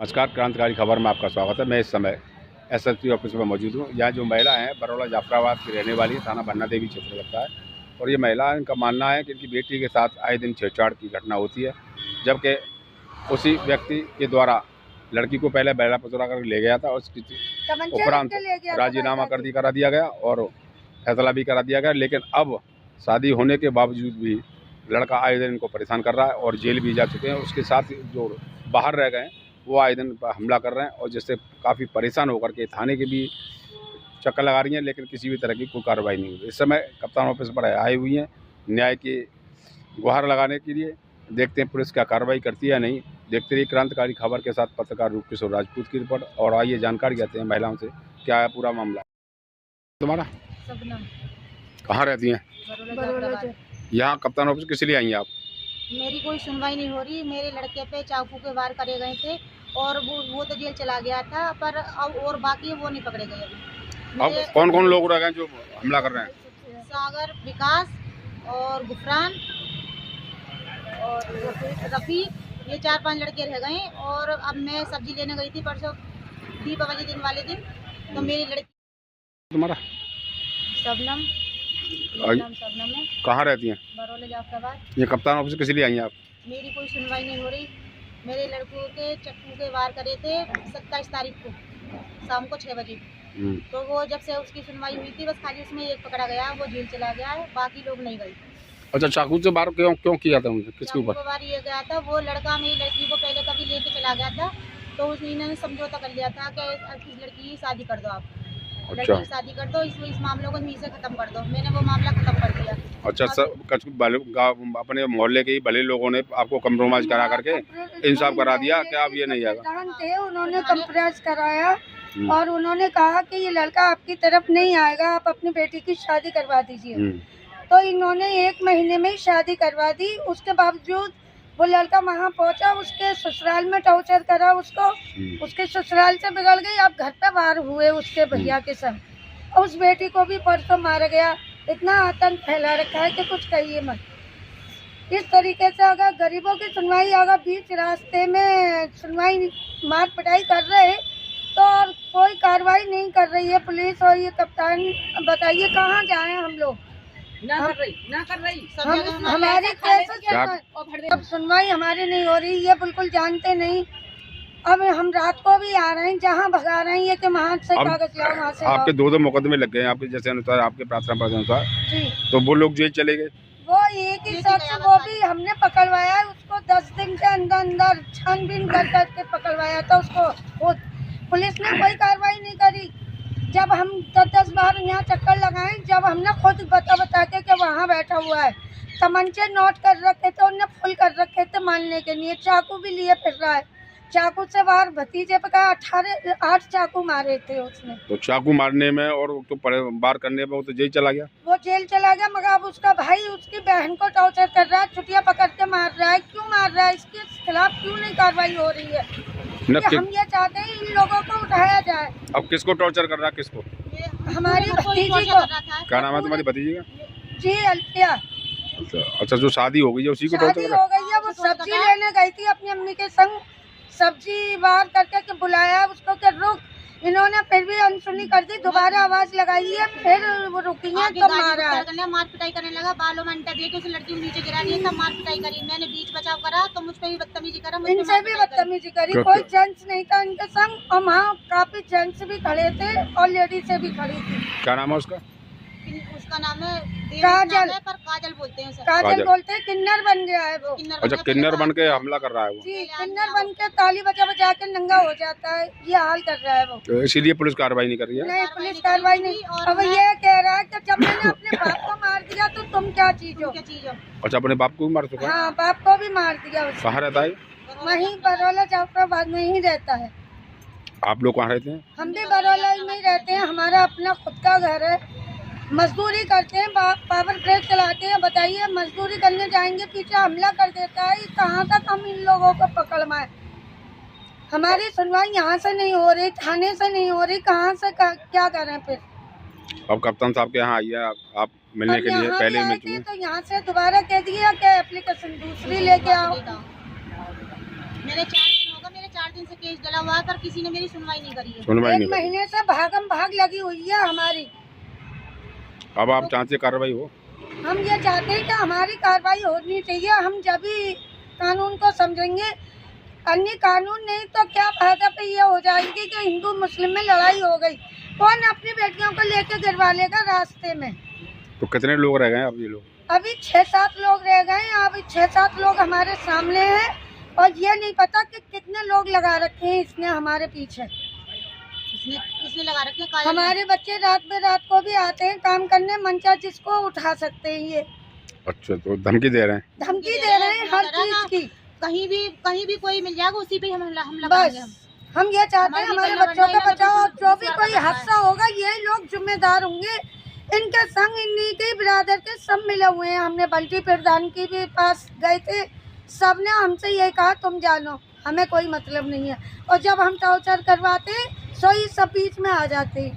नमस्कार, क्रांतिकारी खबर में आपका स्वागत है। मैं इस समय एसएसपी ऑफिस में मौजूद हूँ। यहाँ जो महिला हैं बरौला जाफराबाद की रहने वाली थाना बन्ना देवी क्षेत्र लगता है और ये महिला, इनका मानना है कि इनकी बेटी के साथ आए दिन छेड़छाड़ की घटना होती है, जबकि उसी व्यक्ति के द्वारा लड़की को पहले बहला पचौरा कर ले गया था और उसकी उपरांत राजीनामा करा दिया गया और फैसला भी करा दिया गया। लेकिन अब शादी होने के बावजूद भी लड़का आए दिन इनको परेशान कर रहा है और जेल भी जा चुके हैं। उसके साथ जो बाहर रह गए वो आए दिन हमला कर रहे हैं और जिससे काफ़ी परेशान होकर के थाने के भी चक्कर लगा रही हैं, लेकिन किसी भी तरह की कोई कार्रवाई नहीं हुई। इस समय कप्तान ऑफिस पर आई हुई हैं न्याय की गुहार लगाने के लिए। देखते हैं पुलिस क्या कार्रवाई करती है या नहीं। देखते रहिए क्रांतिकारी खबर के साथ पत्रकार रूपकिशोर राजपूत की रिपोर्ट। और आइए जानकारी लेते हैं महिलाओं से क्या है पूरा मामला। तुम्हारा सबनम। कहाँ रहती हैं? बरौला। यहाँ कप्तान ऑफिस किस लिए आई हैं आप? मेरी कोई सुनवाई नहीं हो रही। मेरे लड़के पे चाकू के वार करे गए थे और वो तो जेल चला गया था, पर अब और बाकी वो नहीं पकड़े गए अभी। अब कौन कौन लोग रह गए जो हमला कर रहे हैं? सागर, विकास और गुफरान और रफीक, ये 4-5 लड़के रह गए। और अब मैं सब्जी लेने गई थी परसों दीपावली दिन वाले दिन, तो मेरी लड़की। तुम्हारा सबनम। सबनम है। कहाँ रहती हैं? बरौला जाफराबाद। ये कप्तान ऑफिस किस लिए आई हैं आप? मेरी कोई सुनवाई नहीं हो रही। मेरे लड़कों के चक्कू के वार करे थे 27 तारीख को शाम को 6 बजे। तो वो जब से उसकी सुनवाई हुई थी, बस खाली उसमें एक पकड़ा गया, वो जेल चला गया है, बाकी लोग नहीं गए। अच्छा, चाकू से वार क्यों किया था उनसे? किसके ऊपर वार ये गया था? वो लड़का मेरी लड़की को पहले कभी लेके चला गया था, तो उन्होंने समझौता कर लिया था कि इस लड़की की शादी कर दो, आप लड़की की शादी कर दो, इस मामलों को यहीं से खत्म कर दो। मैंने वो मामला खत्म कर दिया। अच्छा, सब अपने मोहल्ले के ही भले लोगों ने आपको कम्प्रोमाइज करा करके इंसाफ करा दिया क्या? अब ये नहीं आएगा? उन्होंने कम्प्रोमाइज कराया और उन्होंने कहा कि ये लड़का आपकी तरफ नहीं आएगा, आप अपनी बेटी की शादी करवा दीजिए। तो इन्होंने 1 महीने में ही शादी करवा दी। उसके बावजूद वो लड़का वहाँ पहुँचा, उसके ससुराल में टॉर्चर करा उसको, उसके ससुराल से बिगड़ गई। अब घर पे वार हुए उसके भैया के संग और उस बेटी को भी परसों मारा गया। इतना आतंक फैला रखा है कि कुछ कहिए मत। इस तरीके से अगर गरीबों की सुनवाई अगर बीच रास्ते में सुनवाई मार पिटाई कर रहे तो कोई कार्रवाई नहीं कर रही है पुलिस और ये कप्तान, बताइए कहाँ जाएं हम लोग? ना कर रही हमारी कैसे अब सुनवाई हमारी नहीं हो रही, ये बिल्कुल जानते नहीं। अब हम रात को भी आ रहे हैं, जहाँ भगा रहे हैं ये कि वहाँ से कागज लाओ, वहाँ से आपके 2 मुकदमे लग गए आपके जैसे अनुसार, आपके प्रार्थना पत्र अनुसार जी। तो वो लोग जेल चले गए। वो एक ही शख्स, वो भी हमने पकड़वाया है उसको। 10 दिन के अंदर छानबीन कर करके पकड़वाया था उसको। पुलिस ने कोई कार्रवाई नहीं करी। जब हम 10 बार यहाँ चक्कर लगाए, जब हमने खुद बता के कि वहाँ बैठा हुआ है, तमंचे नोट कर रखे थे, उन्हें फुल कर रखे थे मारने के लिए, चाकू भी लिए फिर रहा है। चाकू से बाहर भतीजे पे का 8 चाकू मारे थे उसने। तो चाकू मारने में और तो बार करने में वो तो जेल चला गया। वो जेल चला गया, मगर अब उसका भाई उसकी बहन को टॉर्चर कर रहा है, छुट्टियाँ पकड़ के मार रहा है। क्यों मार रहा है? इसके खिलाफ क्यों नहीं कार्रवाई हो रही है? हम ये चाहते हैं इन लोगों को उठाया जाए। अब किसको टॉर्चर कर रहा है? किसको? हमारी भतीजी को। क्या नाम है तुम्हारी भतीजी का? जी, अल्फिया। अच्छा, जो शादी हो गई है उसी को टॉर्चर कर रहा है? हो गई है, वो सब्जी लेने गई थी अपनी अम्मी के संग, सब्जी वार करके बुलाया उसको कि रुक, इन्होंने फिर भी अनसुनी कर दी। दोबारा आवाज लगाई है, फिर वो रुकी है तो मारा है। मार पिटाई करने लगा, बालों में अंटा देके उस लड़की को नीचे गिरा दिया, तब मार पिटाई करी। मैंने बीच बचाव करा तो मुझ पे भी बदतमीजी करा, इनसे भी बदतमीजी करी। कोई जेंट्स नहीं था इनके संग और वहाँ काफी जेंट्स भी खड़े थे और लेडीज भी खड़ी थी। क्या नाम है उसका? उसका नाम है काजल, पर काजल बोलते हैं। काजल बोलते हैं। किन्नर बन गया है वो। अच्छा, किन्नर बन के हमला कर रहा है वो? जी, किन्नर बन के ताली बजा के नंगा हो जाता है, ये हाल कर रहा है वो। तो इसीलिए पुलिस कार्रवाई नहीं कर रही है? नहीं, पुलिस कार्रवाई नहीं। अब ये कह रहा है कि जब मैंने अपने बाप को मार दिया तो तुम क्या चीज हो? अच्छा, अपने बाप को भी मार चुका? हाँ, बाप को भी मार दिया। कहाँ रहता है? वहीं बरौला जाफराबाद में ही रहता है। आप लोग कहाँ रहते हैं? हम भी बरौला में ही रहते हैं, हमारा अपना खुद का घर है। मजदूरी करते हैं, पावर ब्रेक चलाते हैं। बताइए, मजदूरी करने जाएंगे, पीछे हमला कर देता है। कहाँ तक हम इन लोगों को पकड़वाएं? हमारी सुनवाई यहाँ से नहीं हो रही, थाने से नहीं हो रही, कहाँ से क्या करें फिर? अब कप्तान साहब के यहाँ आइए आप मिलने के लिए, पहले मिल चुके। तो यहाँ से दोबारा कह दिया कि एप्लीकेशन दूसरी लेके आओ। मेरे 4 दिन होगा, मेरे 4 4 दिन से केस डला हुआ है, पर किसी ने मेरी सुनवाई नहीं करी है। सुनवाई नहीं एक करी। महीने से भागम भाग लगी हुई है हमारी। अब आप चाहते हैं कार्रवाई हो? हम ये चाहते हैं कि हमारी कार्रवाई होनी चाहिए। हम जब भी कानून को समझेंगे, अन्य कानून नहीं तो क्या फायदा पे ये हो जाएगी कि हिंदू मुस्लिम में लड़ाई हो गई, कौन अपनी बेटियों को लेके गिरवा लेगा रास्ते में। तो कितने लोग रह गए अब ये लोग? अभी 6-7 लोग रह गए हैं। अभी 6-7 लोग हमारे सामने हैं और ये नहीं पता कि कितने लोग लगा रखे हैं इसने हमारे पीछे। इसने लगा रखे हैं। हमारे बच्चे रात में रात को भी आते हैं काम करने, मंचा जिसको उठा सकते हैं ये। अच्छा, तो धमकी दे रहे हैं? धमकी दे रहे हैं हर चीज की। कहीं भी कोई मिल जाएगा उसी पे हम हमला बस करेंगे। हम ये चाहते हैं हमारे बच्चों को बचाओ, और जो भी कोई हादसा होगा यही लोग जिम्मेदार होंगे। इनके संग इन्हीं के ब्रादर के सब मिले हुए हैं। हमने बल्टी प्रधान की भी पास गए थे, सबने हमसे ये कहा तुम जानो, हमें कोई मतलब नहीं है। और जब हम टॉर्चर करवाते तो ये सब बीच में आ जाते।